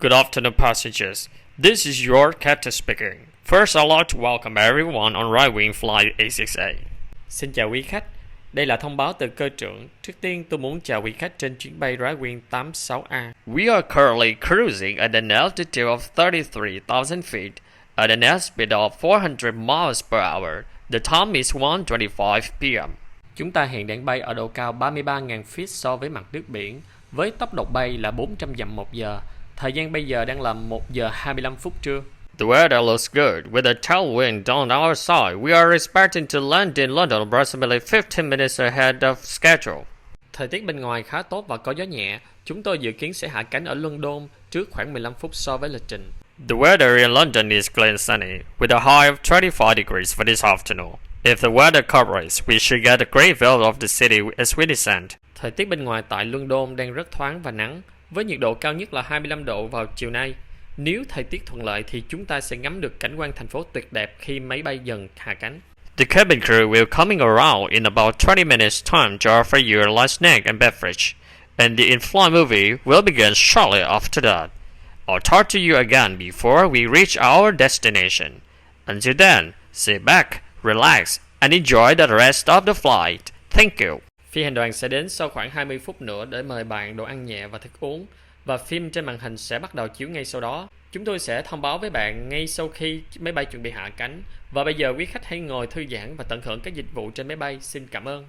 Good afternoon, passengers. This is your captain speaking. First, I'd like to welcome everyone on right-wing flight A6A. Xin chào quý khách, đây là thông báo từ cơ trưởng. Trước tiên, tôi muốn chào quý khách trên chuyến bay right-wing 86A. We are currently cruising at an altitude of 33,000 feet at an airspeed of 400 miles per hour. The time is 1:25 p.m. Chúng ta hiện đang bay ở độ cao 33.000 feet so với mặt nước biển, với tốc độ bay là 400 dặm một giờ. Thời gian bây giờ đang là 1 giờ 25 phút trưa. The weather looks good. With a tailwind on our side, we are expecting to land in London approximately 15 minutes ahead of schedule. Thời tiết bên ngoài khá tốt và có gió nhẹ. Chúng tôi dự kiến sẽ hạ cánh ở London trước khoảng 15 phút so với lịch trình. The weather in London is clear and sunny, with a high of 25 degrees for this afternoon. If the weather cooperates, we should get a great view of the city as we descend. Thời tiết bên ngoài tại London đang rất thoáng và nắng, với nhiệt độ cao nhất là 25 độ vào chiều nay. Nếu thời tiết thuận lợi thì chúng ta sẽ ngắm được cảnh quan thành phố tuyệt đẹp khi máy bay dần hạ cánh. The cabin crew will coming around in about 20 minutes time to offer you a light snack and beverage, and the in-flight movie will begin shortly after that. I'll talk to you again before we reach our destination. Until then, sit back, relax, and enjoy the rest of the flight. Thank you. Phi hành đoàn sẽ đến sau khoảng 20 phút nữa để mời bạn đồ ăn nhẹ và thức uống, và phim trên màn hình sẽ bắt đầu chiếu ngay sau đó. Chúng tôi sẽ thông báo với bạn ngay sau khi máy bay chuẩn bị hạ cánh. Và bây giờ quý khách hãy ngồi thư giãn và tận hưởng các dịch vụ trên máy bay. Xin cảm ơn.